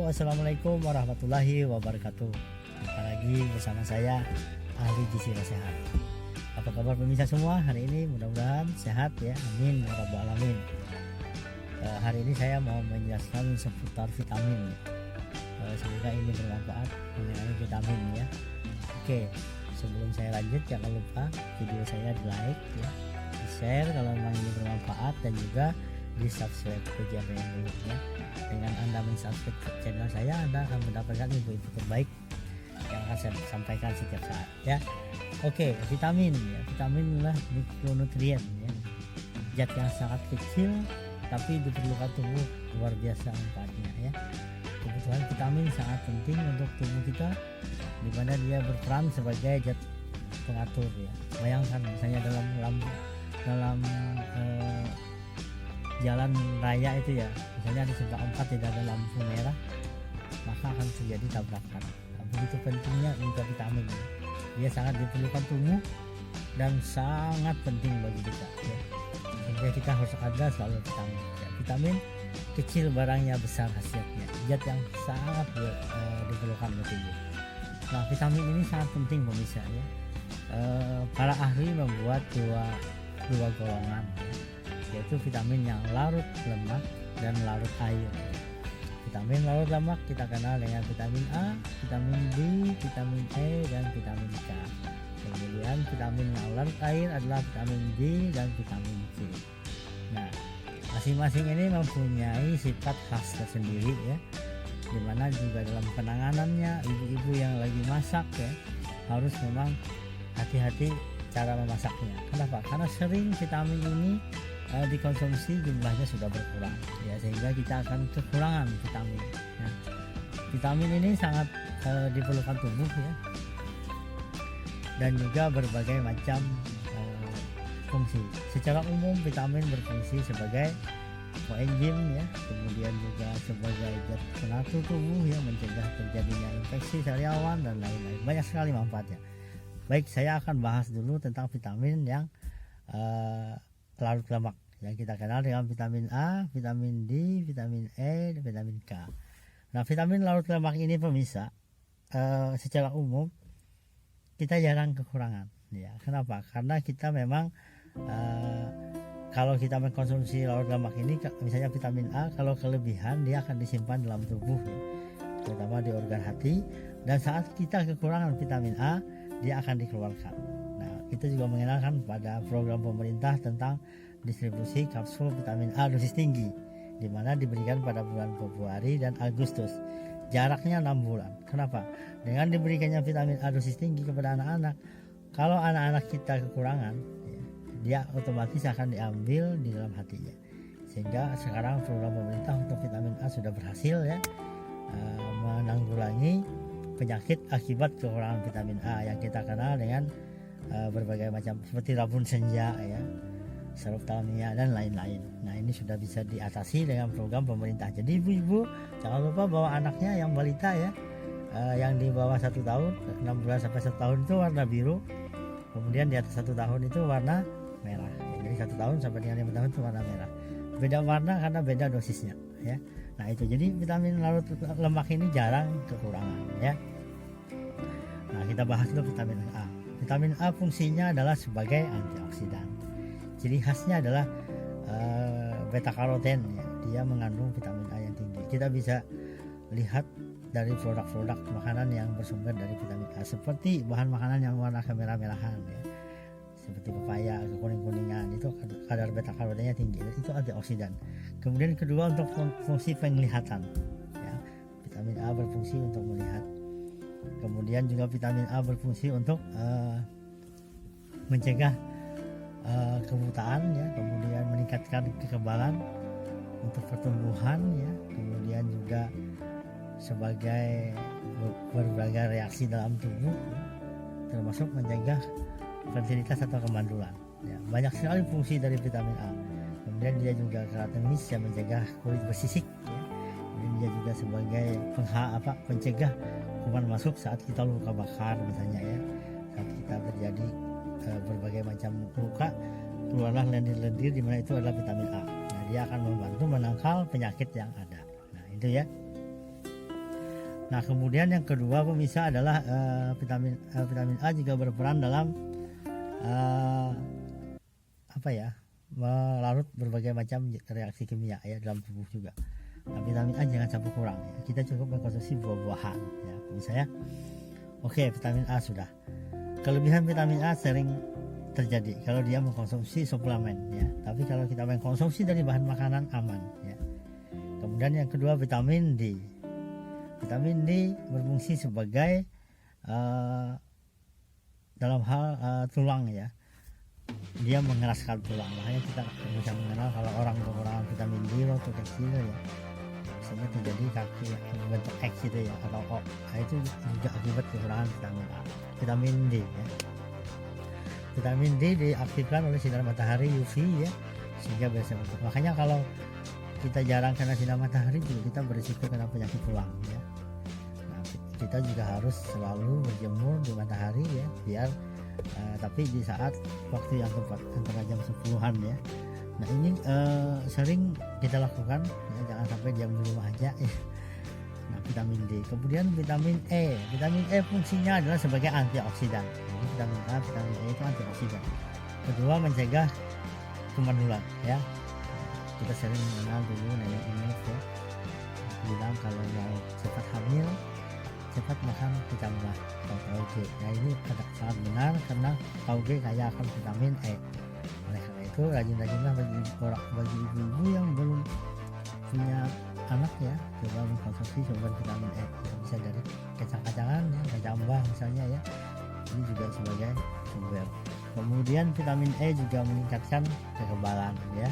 Assalamualaikum warahmatullahi wabarakatuh. Jumpa lagi bersama saya Ahli Gizi Sehat. Apa kabar pemirsa semua? Hari ini mudah-mudahan sehat ya, amin ya rabbal alamin. Hari ini saya mau menjelaskan seputar vitamin. Semoga ini bermanfaat mengenai vitamin ya. Oke, sebelum saya lanjut jangan lupa video saya di like ya, di share kalau memang ini bermanfaat, dan juga di subscribe ke channel ini ya. Dengan Anda mensubscribe channel saya, Anda akan mendapatkan info-info terbaik yang akan saya sampaikan setiap saat ya. Oke, vitamin ya. Vitamin adalah mikronutrien ya, zat yang sangat kecil tapi diperlukan tubuh luar biasa manfaatnya ya. Kebutuhan vitamin sangat penting untuk tubuh kita, di mana dia berperan sebagai zat pengatur ya. Bayangkan misalnya dalam jalan raya itu ya, misalnya di simpang 4 tidak ada lampu merah, maka akan terjadi tabrakan. Begitu pentingnya juga vitamin ya. Dia sangat diperlukan tubuh dan sangat penting bagi kita ya. Sehingga kita harus ada selalu vitamin ya. Vitamin kecil barangnya besar khasiatnya, zat yang sangat diperlukan oleh tubuh. Nah, vitamin ini sangat penting pemirsa ya. Para ahli membuat dua golongan ya, yaitu vitamin yang larut lemak dan larut air. Vitamin larut lemak kita kenal dengan vitamin A, vitamin D, vitamin E, dan vitamin K. Kemudian vitamin yang larut air adalah vitamin D dan vitamin C. Nah, masing-masing ini mempunyai sifat khas tersendiri ya, dimana juga dalam penanganannya ibu-ibu yang lagi masak ya harus memang hati-hati cara memasaknya. Kenapa? Karena sering vitamin ini dikonsumsi jumlahnya sudah berkurang ya, sehingga kita akan kekurangan vitamin. Nah, vitamin ini sangat diperlukan tubuh ya, dan juga berbagai macam fungsi. Secara umum vitamin berfungsi sebagai koenzim ya, kemudian juga sebagai zat pengatur tubuh yang mencegah terjadinya infeksi sariawan dan lain-lain. Banyak sekali manfaatnya. Baik, saya akan bahas dulu tentang vitamin yang larut lemak yang kita kenal dengan vitamin A, vitamin D, vitamin E, dan vitamin K. Nah, vitamin larut lemak ini pemirsa, secara umum kita jarang kekurangan ya. Kenapa? Karena kita memang kalau kita mengkonsumsi larut lemak ini, misalnya vitamin A, kalau kelebihan dia akan disimpan dalam tubuh ya, terutama di organ hati, dan saat kita kekurangan vitamin A dia akan dikeluarkan. Nah, kita juga mengenalkan pada program pemerintah tentang distribusi kapsul vitamin A dosis tinggi, di mana diberikan pada bulan Februari dan Agustus. Jaraknya 6 bulan. Kenapa? Dengan diberikannya vitamin A dosis tinggi kepada anak-anak, kalau anak-anak kita kekurangan, ya, dia otomatis akan diambil di dalam hatinya. Sehingga sekarang program pemerintah untuk vitamin A sudah berhasil ya, menanggulangi penyakit akibat kekurangan vitamin A yang kita kenal dengan berbagai macam seperti rabun senja ya, seroftalmia dan lain-lain. Nah, ini sudah bisa diatasi dengan program pemerintah. Jadi ibu-ibu jangan lupa bawa anaknya yang balita ya, yang di bawah 1 tahun, 6 bulan sampai 1 tahun itu warna biru, kemudian di atas 1 tahun itu warna merah. Jadi 1 tahun sampai dengan 5 tahun itu warna merah. Beda warna karena beda dosisnya ya. Nah, itu jadi vitamin larut lemak ini jarang kekurangan ya. Nah, kita bahas dulu vitamin A. Vitamin A fungsinya adalah sebagai antioksidan. Ciri khasnya adalah beta karoten ya. Dia mengandung vitamin A yang tinggi. Kita bisa lihat dari produk-produk makanan yang bersumber dari vitamin A, seperti bahan makanan yang warna kemerah-merahan ya, seperti pepaya, kuning-kuningan, itu kadar beta karotennya tinggi, itu antioksidan. Kemudian kedua, untuk fungsi penglihatan ya, vitamin A berfungsi untuk melihat. Kemudian juga vitamin A berfungsi untuk mencegah kebutaan ya, kemudian meningkatkan kekebalan untuk pertumbuhan ya, kemudian juga sebagai berbagai reaksi dalam tubuh ya, termasuk mencegah fertilitas atau kemandulan ya. Banyak sekali fungsi dari vitamin A. Kemudian dia juga karotenoid yang mencegah kulit bersisik ya. Kemudian dia juga sebagai pencegah kuman masuk saat kita luka bakar misalnya ya, saat kita terjadi berbagai macam luka, keluarlah lendir-lendir di mana itu adalah vitamin A. Nah, dia akan membantu menangkal penyakit yang ada. Nah, itu ya. Nah kemudian yang kedua pemirsa adalah vitamin A juga berperan dalam melarut berbagai macam reaksi kimia ya dalam tubuh juga. Nah, vitamin A jangan sampai kurang ya. Kita cukup mengkonsumsi buah-buahan ya misalnya. Oke, vitamin A sudah. Kelebihan vitamin A sering terjadi kalau dia mengkonsumsi suplemen ya. Tapi kalau kita mengkonsumsi dari bahan makanan aman ya. Kemudian yang kedua vitamin D. Vitamin D berfungsi sebagai dalam hal tulang ya. Dia mengeraskan tulang, makanya kita bisa mengenal kalau orang kekurangan vitamin D waktu kecil ya, misalnya terjadi kaki bentuk X gitu ya atau O. Nah, itu juga akibat kekurangan vitamin D ya. Vitamin D diaktifkan oleh sinar matahari UV ya, sehingga bisa bentuk. Makanya kalau kita jarang kena sinar matahari juga kita berisiko kena penyakit tulang ya. Nah, kita juga harus selalu berjemur di matahari ya, biar tapi di saat waktu yang tepat antara jam 10-an ya. Nah ini sering kita lakukan ya, jangan sampai diam di rumah aja ya. Nah vitamin D. Kemudian vitamin E. Vitamin E fungsinya adalah sebagai antioksidan. Jadi vitamin A, vitamin E itu antioksidan. Kedua mencegah kemandulan ya. Kita sering mengenal dulu nenek ya, bilang kalau mau cepat hamil cepat makan vitamin A atau tauge. Nah ini sangat benar karena tauge kaya akan vitamin E. Oleh karena itu rajin-rajinlah bagi ibu-ibu yang belum punya anak ya, coba mengkonsumsi sumber vitamin E. Bisa dari kacang-kacangan ya, kacang mbah misalnya ya. Ini juga sebagai sumber. Kemudian vitamin E juga meningkatkan kekebalan ya,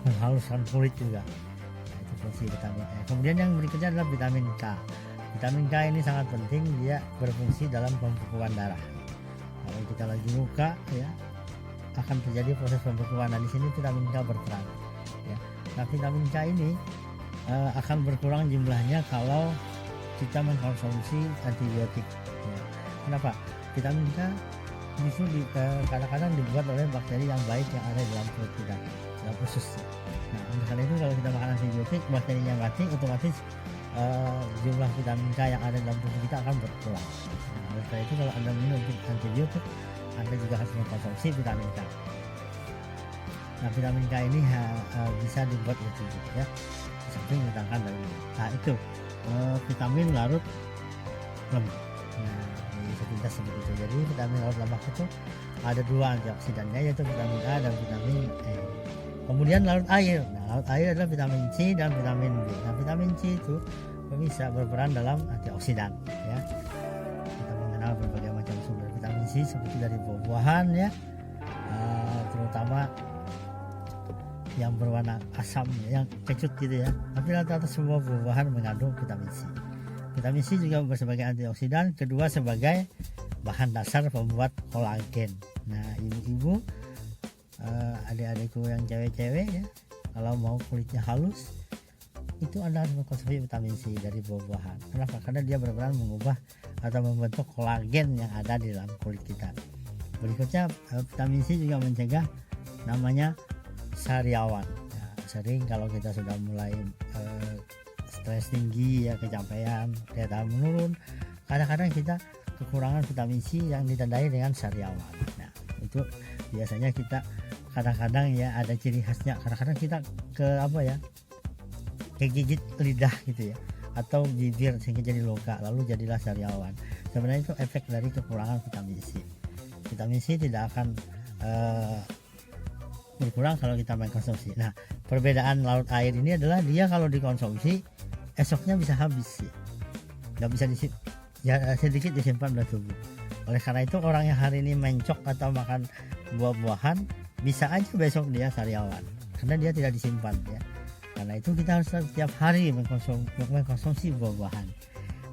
menghaluskan kulit juga. Nah, itu fungsi vitamin E. Kemudian yang berikutnya adalah vitamin K. Vitamin K ini sangat penting, dia berfungsi dalam pembekuan darah. Kalau kita lagi luka ya akan terjadi proses pembekuan. Nah di sini vitamin K berperan ya. Nah vitamin K ini akan berkurang jumlahnya kalau kita mengkonsumsi antibiotik ya. Kenapa? Vitamin K justru kadang-kadang dibuat oleh bakteri yang baik yang ada dalam perut kita, dalam usus. Nah karena itu kalau kita makan antibiotik, bakterinya mati, otomatis jumlah vitamin K yang ada dalam tubuh kita akan berkurang. Nah, oleh karena itu kalau Anda minum antibiotik, Anda juga harus mengkonsumsi vitamin K. Nah, vitamin K ini bisa dibuat oleh tubuh ya, samping mendatangkan dari minum. Nah, itu vitamin larut lemak. Nah, ini sepintas seperti itu. Jadi vitamin larut lemak itu ada dua antioksidannya, yaitu vitamin A dan vitamin E. Kemudian larut air. Nah, larut air adalah vitamin C dan vitamin B. Nah, vitamin C itu bisa berperan dalam antioksidan ya. Kita mengenal berbagai macam sumber vitamin C seperti dari buah-buahan ya, terutama yang berwarna asam ya, yang kecut gitu ya. Tapi rata-rata semua buah-buahan mengandung vitamin C. Vitamin C juga sebagai antioksidan, kedua sebagai bahan dasar pembuat kolagen. Nah, ibu-ibu, adik-adikku yang cewek-cewek ya, kalau mau kulitnya halus itu Anda harus mengkonsumsi vitamin C dari buah-buahan. Kenapa? Karena dia berperan mengubah atau membentuk kolagen yang ada di dalam kulit kita. Berikutnya vitamin C juga mencegah namanya sariawan. Nah, sering kalau kita sudah mulai stres tinggi ya, kecapean, daya tahan menurun, kadang-kadang kita kekurangan vitamin C yang ditandai dengan sariawan. Nah, itu biasanya kita kadang-kadang ya ada ciri khasnya, kadang-kadang kita kegigit lidah gitu ya, atau bibir sehingga jadi luka, lalu jadilah sariawan. Sebenarnya itu efek dari kekurangan vitamin C. Vitamin C tidak akan berkurang kalau kita mengkonsumsi. Nah, perbedaan larut air ini adalah dia kalau dikonsumsi esoknya bisa habis ya, nggak bisa sedikit disimpan dalam tubuh. Oleh karena itu orang yang hari ini mencok atau makan buah-buahan bisa aja besok dia sariawan karena dia tidak disimpan ya. Karena itu kita harus setiap hari mengkonsumsi buah-buahan.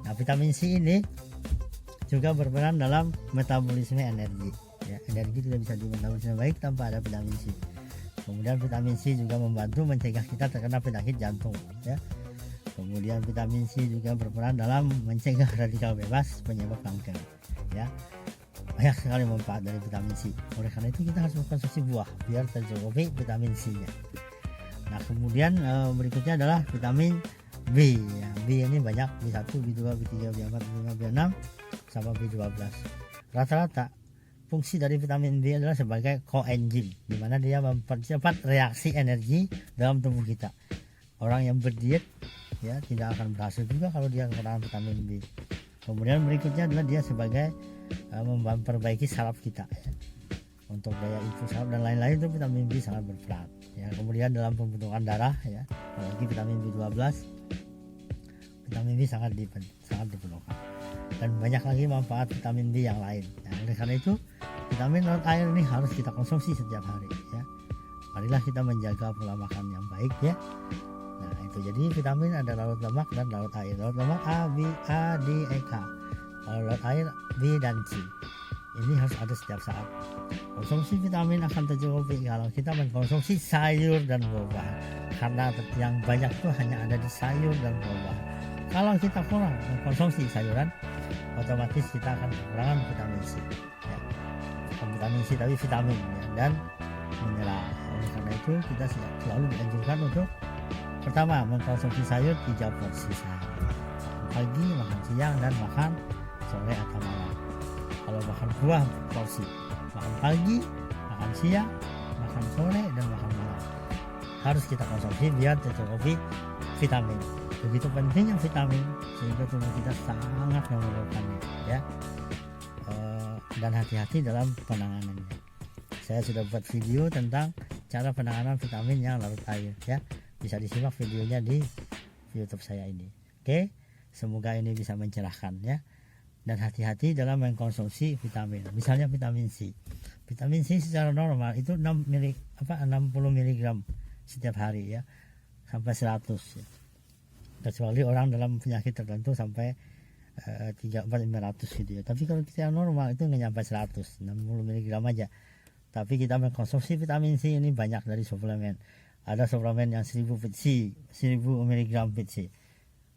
Nah, vitamin C ini juga berperan dalam metabolisme energi ya. Energi tidak bisa dimetabolisme baik tanpa ada vitamin C. Kemudian vitamin C juga membantu mencegah kita terkena penyakit jantung ya. Kemudian vitamin C juga berperan dalam mencegah radikal bebas penyebab kanker ya. Banyak sekali manfaat dari vitamin C. Oleh karena itu kita harus mengkonsumsi buah biar tercukupi vitamin C-nya. Nah, kemudian berikutnya adalah vitamin B ya. B ini banyak, B1, B2, B3, B4, B5, B6 sama B12. Rata-rata fungsi dari vitamin B adalah sebagai koenzim, di mana dia mempercepat reaksi energi dalam tubuh kita. Orang yang berdiet ya tidak akan berhasil juga kalau dia kekurangan vitamin B. Kemudian berikutnya adalah dia sebagai memperbaiki saraf kita ya. Untuk daya input saraf dan lain-lain itu vitamin B sangat berperan ya. Kemudian dalam pembentukan darah ya, apalagi vitamin B12, vitamin B sangat diperlukan. Dan banyak lagi manfaat vitamin B yang lain ya. Oleh karena itu vitamin laut air ini harus kita konsumsi setiap hari ya. Marilah kita menjaga pola makan yang baik ya. Nah itu, jadi vitamin ada laut lemak dan laut air. Laut lemak A, B, A, D, E, K. Kalau laut air B dan C. Ini harus ada setiap saat. Konsumsi vitamin akan tercukupi kalau kita mengkonsumsi sayur dan buah-buahan, karena yang banyak itu hanya ada di sayur dan buah-buahan. Kalau kita kurang mengkonsumsi sayuran, otomatis kita akan kekurangan vitamin C ya. Bukan vitamin C tapi vitamin ya, dan mineral. Oleh karena itu kita selalu dianjurkan untuk pertama mengkonsumsi sayur 3 porsi sehari, pagi, makan siang, dan makan sore atau malam. Kalau makan buah porsi, makan pagi, makan siang, makan sore, dan makan malam harus kita konsumsi biar tercukupi vitamin. Begitu pentingnya vitamin sehingga tubuh kita sangat memerlukannya ya. Dan hati-hati dalam penanganannya. Saya sudah buat video tentang cara penanganan vitamin yang larut air ya. Bisa disimak videonya di YouTube saya ini. Oke, semoga ini bisa mencerahkan ya. Dan hati-hati dalam mengkonsumsi vitamin. Misalnya vitamin C. Vitamin C secara normal itu 60 mg setiap hari ya, sampai 100 ya. Kecuali orang dalam penyakit tertentu sampai 300-500 gitu ya. Tapi kalau kita normal itu nggak nyampe 100, 60 mg aja. Tapi kita mengkonsumsi vitamin C ini banyak dari suplemen. Ada suplemen yang 1000 VC, 1000 mg VC.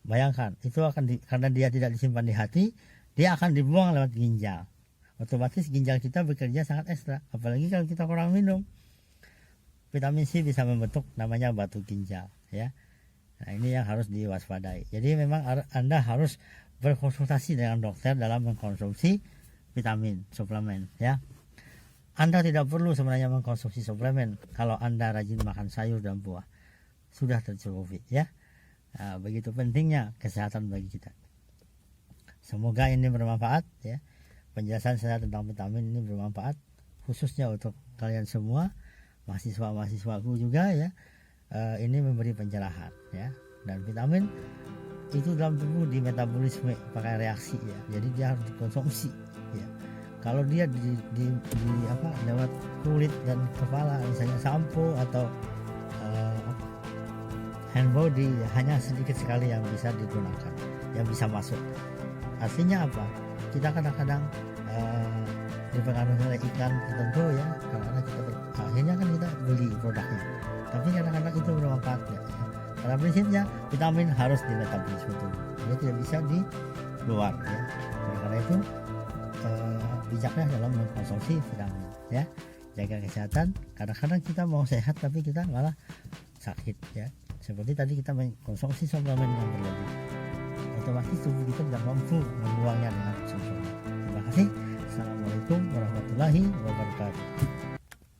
Bayangkan, itu karena dia tidak disimpan di hati, dia akan dibuang lewat ginjal. Otomatis ginjal kita bekerja sangat ekstra. Apalagi kalau kita kurang minum, vitamin C bisa membentuk namanya batu ginjal ya. Nah ini yang harus diwaspadai. Jadi memang Anda harus berkonsultasi dengan dokter dalam mengkonsumsi vitamin suplemen ya. Anda tidak perlu sebenarnya mengkonsumsi suplemen kalau Anda rajin makan sayur dan buah, sudah tercukupi ya. Nah, begitu pentingnya kesehatan bagi kita. Semoga ini bermanfaat ya. Penjelasan saya tentang vitamin ini bermanfaat khususnya untuk kalian semua, mahasiswa-mahasiswaku juga ya. Ini memberi pencerahan ya. Dan vitamin itu dalam tubuh di metabolisme pakai reaksi ya. Jadi dia harus dikonsumsi ya. Kalau dia lewat kulit dan kepala, misalnya sampo atau hand body ya, hanya sedikit sekali yang bisa digunakan, yang bisa masuk. Artinya apa? Kita kadang-kadang dipengaruhi oleh iklan tertentu ya, karena kita akhirnya kan kita beli produknya. Tapi kadang-kadang itu bermanfaat ya. Pada prinsipnya vitamin harus di metabolisme tubuh, dia tidak bisa di luar ya. Karena itu bijaknya dalam mengkonsumsi vitamin ya. Jaga kesehatan. Kadang-kadang kita mau sehat tapi kita malah sakit ya. Seperti tadi kita mengkonsumsi suplemen yang berlebih, otomatis tubuh kita tidak mampu membuangnya dengan sempurna. Terima kasih. Assalamualaikum warahmatullahi wabarakatuh.